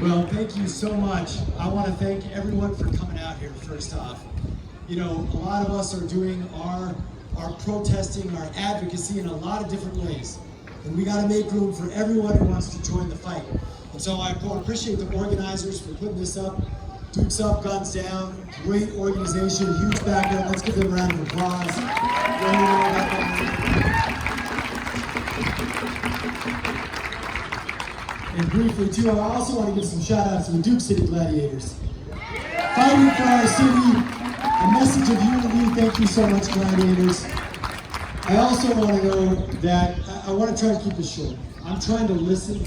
Well, thank you so much. I want to thank everyone for coming out here, first off. You know, a lot of us are doing our protesting, our advocacy in a lot of different ways. And we got to make room for everyone who wants to join the fight. And so I appreciate the organizers for putting this up. Dukes Up, Guns Down, great organization, huge background. Let's give them a round of applause. And briefly too, I also want to give some shout outs to the Duke City Gladiators. Fighting for our city, a message of unity. Thank you so much, Gladiators. I also want to know that I want to try to keep this short. I'm trying to listen.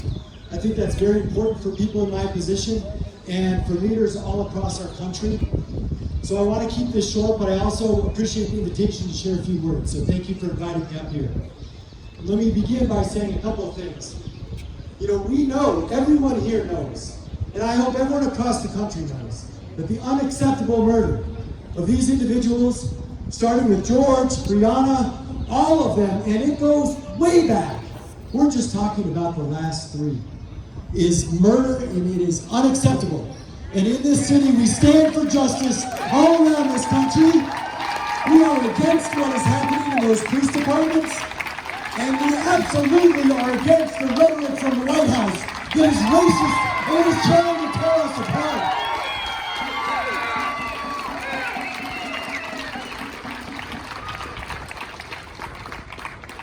I think that's very important for people in my position and for leaders all across our country. So I want to keep this short, but I also appreciate the invitation to share a few words. So thank you for inviting me up here. Let me begin by saying a couple of things. You know, we know, everyone here knows, and I hope everyone across the country knows, that the unacceptable murder of these individuals, starting with George, Brianna, all of them, and it goes way back. We're just talking about the last three. Is murder, and it is unacceptable. And in this city, we stand for justice all around this country. We are against what is happening in those police departments, and we absolutely are against the rhetoric from the White House that is racist and is trying to tear us apart.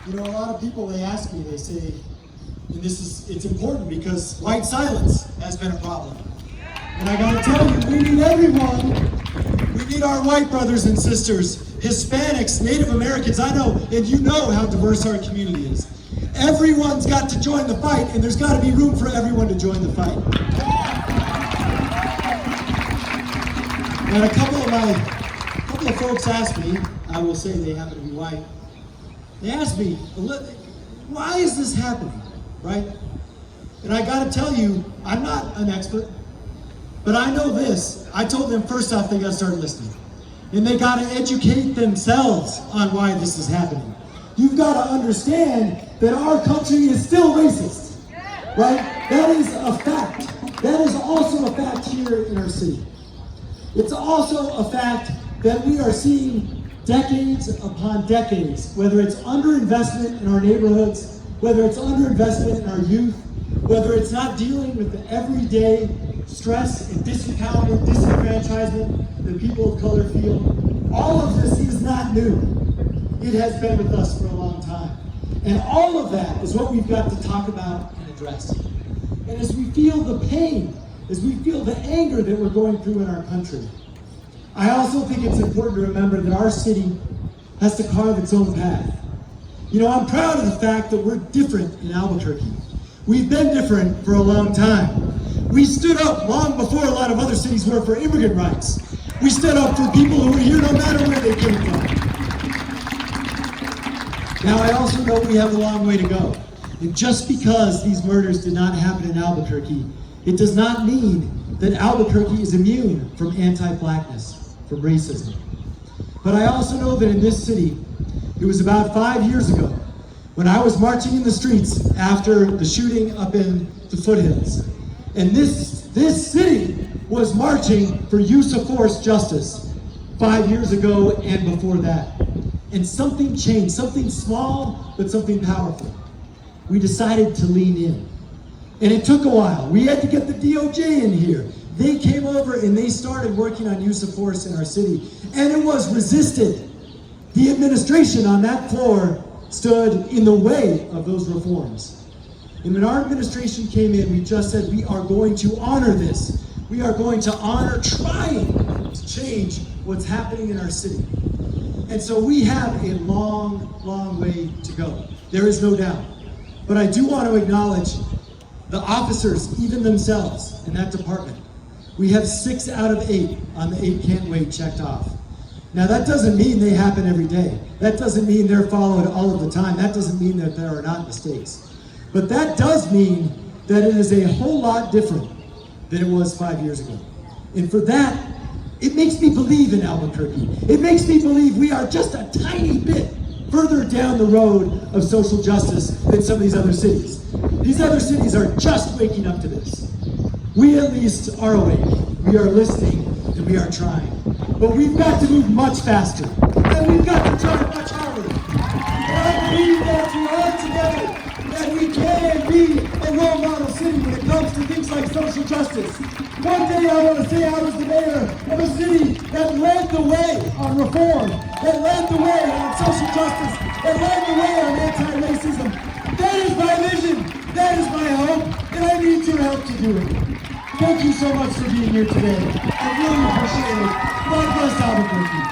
You know, a lot of people, they ask me, they say, and it's important because white silence has been a problem. And I gotta tell you, we need everyone. We need our white brothers and sisters, Hispanics, Native Americans. I know, and you know how diverse our community is. Everyone's got to join the fight, and there's got to be room for everyone to join the fight. And a couple of folks asked me, I will say they happen to be white, they asked me, why is this happening, right? And I gotta tell you, I'm not an expert, but I know this. I told them first off, they gotta start listening. And they gotta educate themselves on why this is happening. You've gotta understand that our country is still racist, right? That is a fact. That is also a fact here in our city. It's also a fact that we are seeing decades upon decades, whether it's underinvestment in our neighborhoods, whether it's underinvestment in our youth, whether it's not dealing with the everyday stress and disempowerment, disenfranchisement that people of color feel. All of this is not new. It has been with us for a long time. And all of that is what we've got to talk about and address. And as we feel the pain, as we feel the anger that we're going through in our country, I also think it's important to remember that our city has to carve its own path. You know, I'm proud of the fact that we're different in Albuquerque. We've been different for a long time. We stood up long before a lot of other cities were for immigrant rights. We stood up for people who were here no matter where they came from. Now, I also know we have a long way to go. And just because these murders did not happen in Albuquerque, it does not mean that Albuquerque is immune from anti-blackness, from racism. But I also know that in this city, it was about 5 years ago when I was marching in the streets after the shooting up in the foothills. And this city was marching for use of force justice 5 years ago and before that. And something changed, something small, but something powerful. We decided to lean in. And it took a while. We had to get the DOJ in here. They came over and they started working on use of force in our city. And it was resisted. The administration on that floor stood in the way of those reforms. And when our administration came in, we just said, we are going to honor this. We are going to honor trying to change what's happening in our city. And so we have a long, long way to go. There is no doubt. But I do want to acknowledge the officers, even themselves, in that department. We have 6 out of 8 on the 8 can't wait checked off. Now that doesn't mean they happen every day. That doesn't mean they're followed all of the time. That doesn't mean that there are not mistakes. But that does mean that it is a whole lot different than it was 5 years ago. And for that, it makes me believe in Albuquerque. It makes me believe we are just a tiny bit further down the road of social justice than some of these other cities. These other cities are just waking up to this. We at least are awake. We are listening and we are trying. But we've got to move much faster. And we've got to try much harder. And I believe that if we are together, that we can be a role model city when it comes to things like social justice. One day I want to say I was the mayor of a city that led the way on reform, that led the way on social justice, that led the way on anti-racism. That is my vision, that is my hope, and I need your help to do it. Thank you so much for being here today. I really appreciate it. God bless Albuquerque.